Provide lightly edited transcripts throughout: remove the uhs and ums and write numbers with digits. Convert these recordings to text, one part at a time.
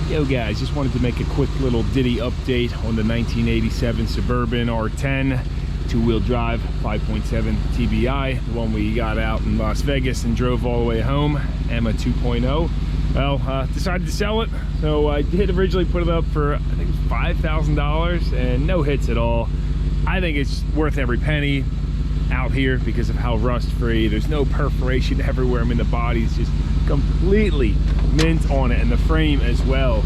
Yo guys, just wanted to make a quick little ditty update on the 1987 Suburban R10 two-wheel drive 5.7 TBI, the one we got out in Las Vegas and drove all the way home, EMA 2.0. Well, decided to sell it, so I did originally put it up for, I think it was $5,000 and no hits at all. I think it's worth every penny out here because of how rust-free. There's no perforation everywhere. I mean, the body's just completely mint on it, and the frame as well.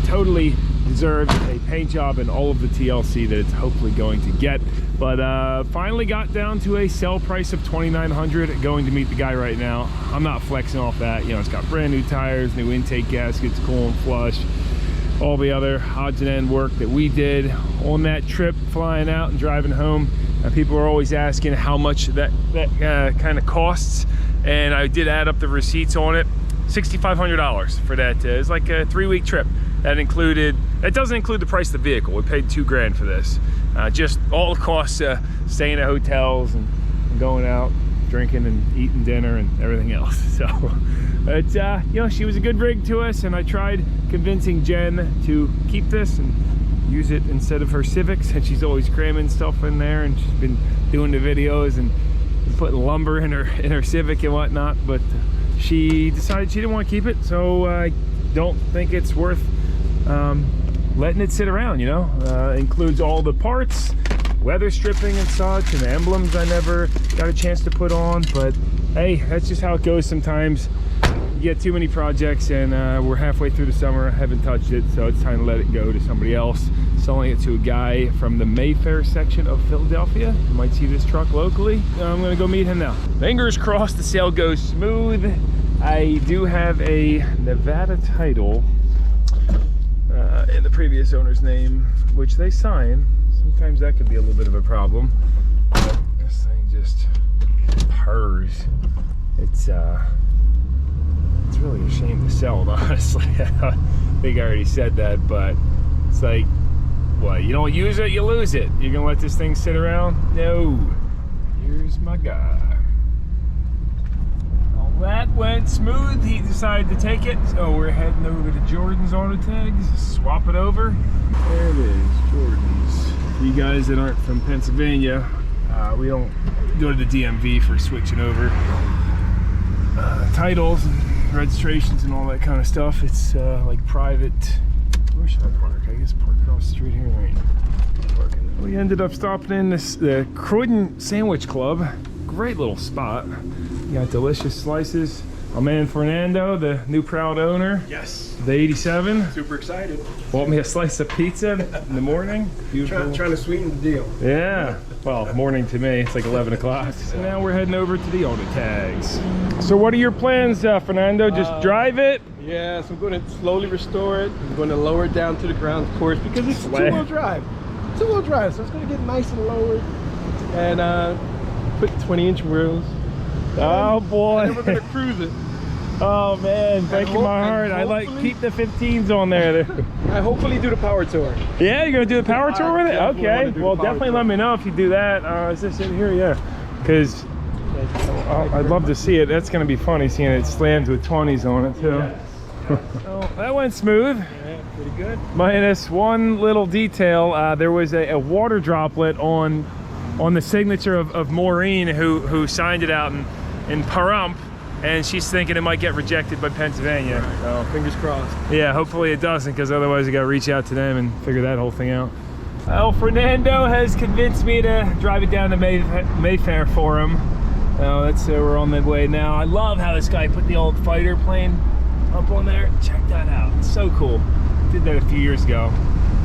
Totally deserves a paint job and all of the TLC that it's hopefully going to get. But finally got down to a sell price of $2,900. Going to meet the guy right now. I'm not flexing off that. You know, it's got brand new tires, new intake gaskets, cool and flush, all the other odds and end work that we did on that trip flying out and driving home. People are always asking how much that kind of costs, and I did add up the receipts on it. $6,500 for that. It's like a 3-week trip. That doesn't include the price of the vehicle. We paid $2 grand for this. Just all the costs, staying at hotels and going out, drinking and eating dinner and everything else. So it's you know, she was a good rig to us, and I tried convincing Jen to keep this and use it instead of her Civics, and she's always cramming stuff in there, and she's been doing the videos and putting lumber in her Civic and whatnot. But she decided she didn't want to keep it, so I don't think it's worth letting it sit around, you know. Includes all the parts, weather stripping and such, and the emblems I never got a chance to put on. But hey, that's just how it goes sometimes. You get too many projects, and we're halfway through the summer. I haven't touched it, so it's time to let it go to somebody else. Selling it to a guy from the Mayfair section of Philadelphia. You might see this truck locally. I'm gonna go meet him now. Fingers crossed the sale goes smooth. I do have a Nevada title in the previous owner's name, which they sign. Sometimes that could be a little bit of a problem, but this thing just purrs. It's really a shame to sell it, honestly. I think I already said that, but it's like, what, you don't use it, you lose it. You're gonna let this thing sit around? No. Here's my guy. All that went smooth. He decided to take it, so we're heading over to Jordan's Auto Tags, swap it over. There it is, Jordan's. For you guys that aren't from Pennsylvania, we don't go to the DMV for switching over titles and registrations and all that kind of stuff. It's like private. Where should I park? I guess park across the street here. Right. We ended up stopping in the Croydon Sandwich Club. Great little spot. You got delicious slices. My man Fernando, the new proud owner. Yes. The 87. Super excited. Bought me a slice of pizza in the morning. Trying to sweeten the deal. Yeah. Well, morning to me. It's like 11 o'clock. So now we're heading over to the Auto Tags. So what are your plans, Fernando? Just drive it? Yeah, so I'm going to slowly restore it. I'm going to lower it down to the ground, of course, because it's two-wheel drive. Two-wheel drive, so it's going to get nice and lowered. And put 20-inch wheels. Oh boy. And then we're going to cruise it. Oh man, breaking my heart. I like keep the 15s on there. I hopefully do the power tour. Yeah, you're gonna do the power tour with it? Okay. Well, definitely let me know if you do that. Is this in here? Yeah. Because I'd love to see it. That's gonna be funny seeing it slammed with 20s on it too. So that went smooth. Yeah, pretty good. Minus one little detail. There was a water droplet on the signature of Maureen, who signed it out in Pahrump. And she's thinking it might get rejected by Pennsylvania. Right. So fingers crossed. Yeah, hopefully it doesn't, because otherwise I gotta reach out to them and figure that whole thing out. Well, Fernando has convinced me to drive it down to Mayfair for him. That's we're on the way now. I love how this guy put the old fighter plane up on there. Check that out. It's so cool. Did that a few years ago.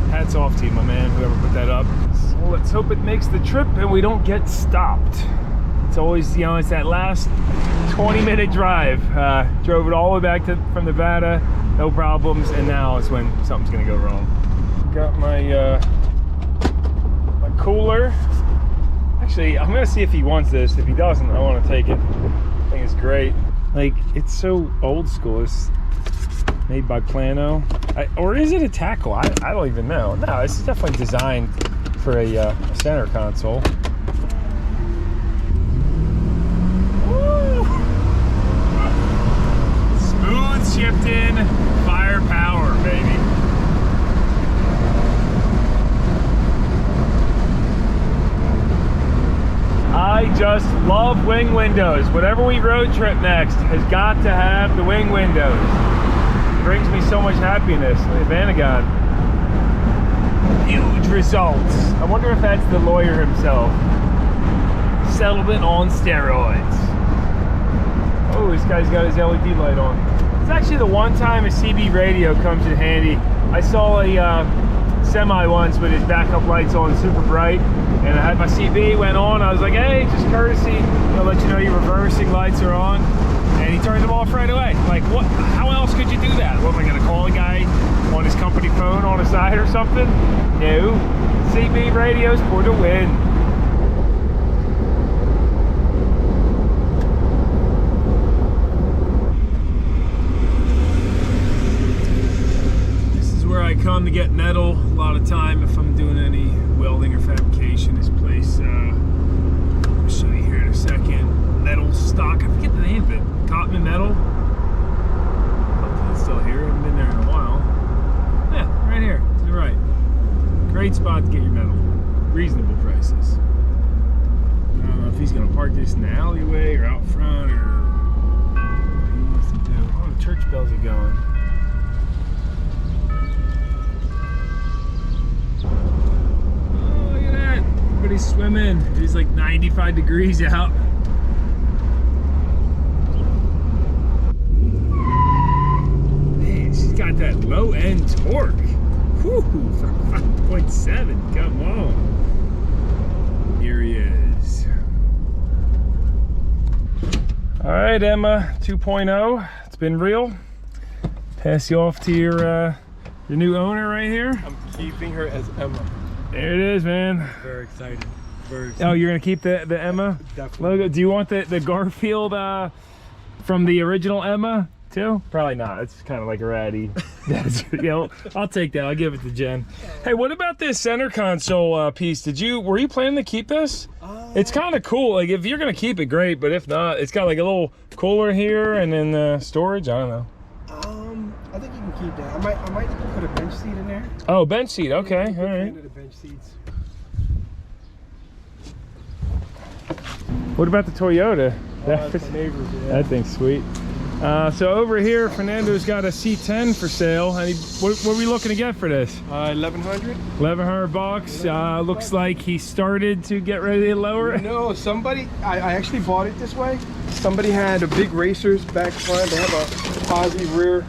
Hats off to you, my man, whoever put that up. So let's hope it makes the trip and we don't get stopped. It's always, you know, it's that last 20-minute drive. Drove it all the way back from Nevada, no problems, and now is when something's gonna go wrong. Got my my cooler. Actually, I'm gonna see if he wants this. If he doesn't, I want to take it. I think it's great. Like, it's so old school. It's made by Plano, or is it a tackle? I don't even know. No, this is definitely designed for a center console. Smooth shifting firepower. wing windows. Whatever we road trip next has got to have the wing windows. It brings me so much happiness. Look at Vanagon. Huge results. I wonder if that's the lawyer himself. Settlement on steroids. Oh, this guy's got his LED light on. It's actually the one time a CB radio comes in handy. I saw a semi once with his backup lights on super bright, and I had my CB, went on, I was like, hey, just courtesy, I'll let you know your reversing lights are on, and he turned them off right away. Like, what? How else could you do that? What, am I gonna call a guy on his company phone on the side or something? No. CB radios for the win. I come to get metal a lot of time if I'm doing any welding or fabrication. This place, I'll show you here in a second. Metal stock, I forget the name of it. Cotman Metal. Hopefully it's still here. I haven't been there in a while. Yeah, right here to the right. Great spot to get your metal. Reasonable prices. I don't know if he's gonna park this in the alleyway or out front or what he wants to do. Oh, the church bells are going. Everybody's swimming. It's like 95 degrees out. Man, she's got that low end torque. Whew, for 5.7. Come on. Here he is. All right, Emma 2.0. It's been real. Pass you off to your new owner right here. I'm keeping her as Emma. There it is, man. Very excited. Very excited. Oh, you're gonna keep the Emma Definitely. logo? Do you want the Garfield from the original Emma too? Probably not. It's kind of like a ratty. You know, I'll take that. I'll give it to Jen. Hey, what about this center console piece? Were you planning to keep this? It's kind of cool. Like, if you're gonna keep it, great. But if not, it's got like a little cooler here and then storage. I don't know. I think you can keep that. I might put a bench seat in there. Oh, bench seat. Okay, all right. The bench seats. What about the Toyota? That's my neighbor's, yeah. That thing's sweet. So over here, Fernando's got a C10 for sale. And what are we looking to get for this? 1100. 1100 bucks. Looks like he started to get ready to lower it. No, somebody. I actually bought it this way. Somebody had a big racers back front. They have a posi rear.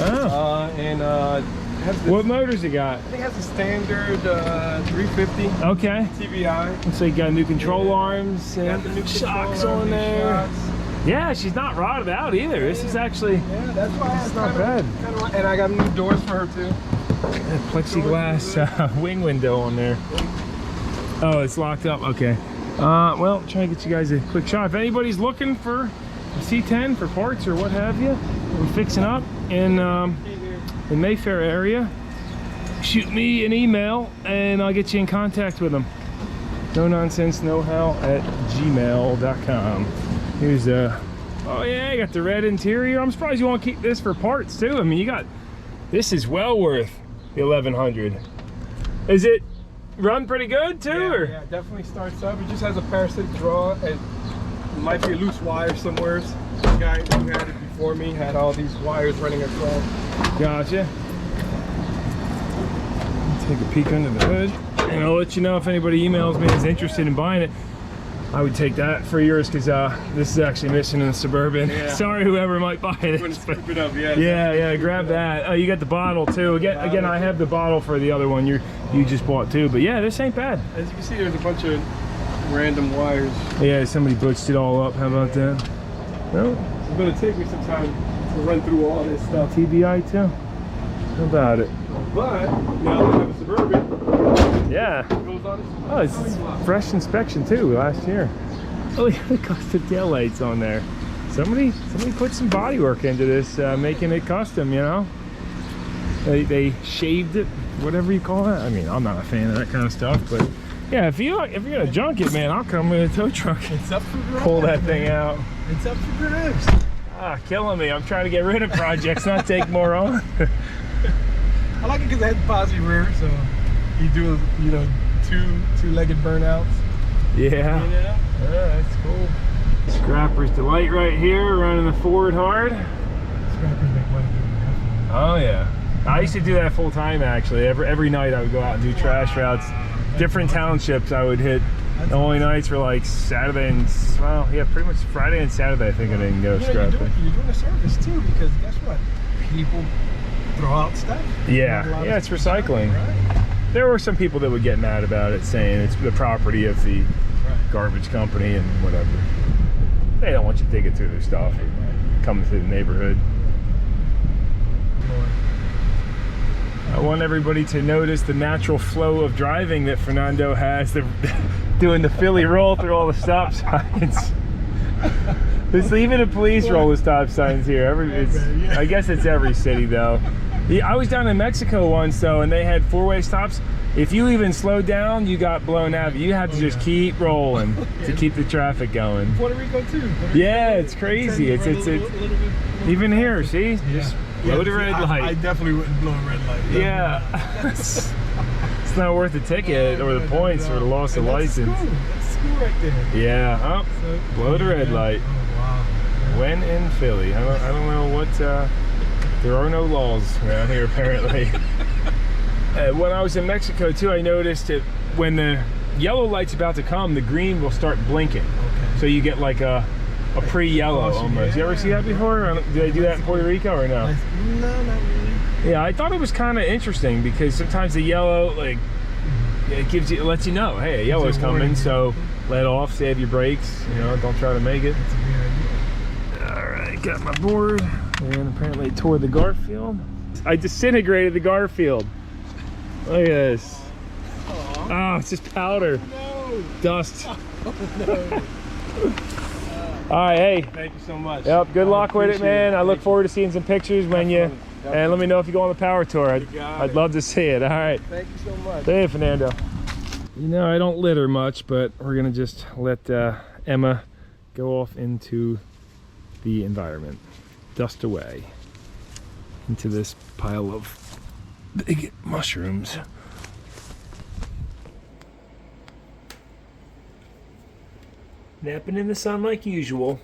Oh. Has this, What motors you got? I think it has a standard 350. Okay. TBI. Looks like you got new control arms and Got the new shocks control, on new there. shocks. Yeah, she's not rotted out either. This is actually that's why it's not bad. And I got new doors for her too. Plexiglass wing window on there. Oh, it's locked up. Okay. Well, try to get you guys a quick shot. If anybody's looking for a C10 for parts or what have you, we're fixing up in Mayfair area. Shoot me an email and I'll get you in contact with them. No nonsense, no how at gmail.com. Here's oh yeah, I got the red interior. I'm surprised you want to keep this for parts too. I mean, this is well worth the 1100. Is it run pretty good too? Yeah, or? yeah, definitely starts up. It just has a parasitic draw and might be a loose wire somewhere. The guy who had it before me had all these wires running across. Gotcha. Take a peek under the hood and I'll let you know if anybody emails me and is interested in buying it. I would take that for yours because this is actually missing in the Suburban. Yeah. Sorry, whoever might buy it. It up, yeah. Yeah, grab that. Oh, you got the bottle too. Again, I have the bottle for the other one you just bought too. But yeah, this ain't bad. As you can see, there's a bunch of random wires. Yeah, somebody butched it all up. How about that? No, it's gonna take me some time to run through all this stuff. TBI too. How about it? But now I have a Suburban. Yeah. Oh, it's fresh inspection too, last year. Oh, look at the custom taillights on there. Somebody put some body work into this, making it custom, you know? They shaved it, whatever you call that. I mean, I'm not a fan of that kind of stuff, but yeah, if you're gonna junk it, man, I'll come with a tow truck and it's up for grabs. Pull that thing out. It's up for grabs. Killing me. I'm trying to get rid of projects, not take more on. I like it because it has posi rear, so you do, two-legged burnouts. Yeah. Yeah, that's cool. Scrapper's Delight right here, running the Ford hard. Scrappers make money doing that. Oh yeah. I used to do that full time actually. Every night I would go out and do trash routes. Different townships I would hit. The only nights were like Saturday and, well, yeah, pretty much Friday and Saturday I think I didn't go scrapping. You're doing a service too, because guess what? People throw out stuff. Yeah, yeah, it's recycling. Right. There were some people that would get mad about it, saying it's the property of the garbage company and whatever. They don't want you digging through their stuff or coming through the neighborhood. I want everybody to notice the natural flow of driving that Fernando has. They're doing the Philly roll through all the stop signs. There's even a police roll with stop signs here. I guess it's every city though. I was down in Mexico once though, and they had four-way stops. If you even slowed down, you got blown out. You had to just keep rolling to keep the traffic going. Puerto Rico too. Yeah, it's crazy. It's even here. See, just blow the red light. I definitely wouldn't blow a red light. Yeah, it's not worth the ticket or the points or the loss of license. That's school right there. Yeah, oh, blow the red light. Oh, wow. When in Philly, I don't know what. There are no laws around here apparently. When I was in Mexico too, I noticed that when the yellow light's about to come, the green will start blinking. Okay. So you get like a pre-yellow almost. You ever see that before? Do they do that in Puerto Rico or no? No, not really. Yeah, I thought it was kind of interesting because sometimes the yellow, like, it lets you know, hey, a yellow's coming, so let off, save your brakes, you know, don't try to make it. That's a good idea. All right, got my board, and apparently I tore the Garfield. I disintegrated the Garfield. Look at this. Oh, it's just powder. No. Dust. Oh, no. All right, hey. Thank you so much. Yep, good luck with it, man. I look forward to seeing some pictures when you, Definitely. and let me know if you go on the power tour. I'd love to see it. All right. Thank you so much. Hey, Fernando. You know, I don't litter much, but we're gonna just let Emma go off into the environment, dust away into this pile of big mushrooms. Napping in the sun like usual.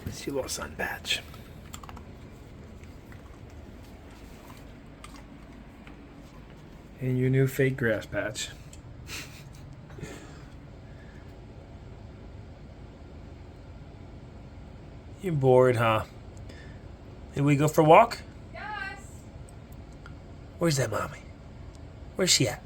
It's your little sun patch. And your new fake grass patch. You're bored, huh? Did we go for a walk? Yes. Where's that mommy? Where's she at?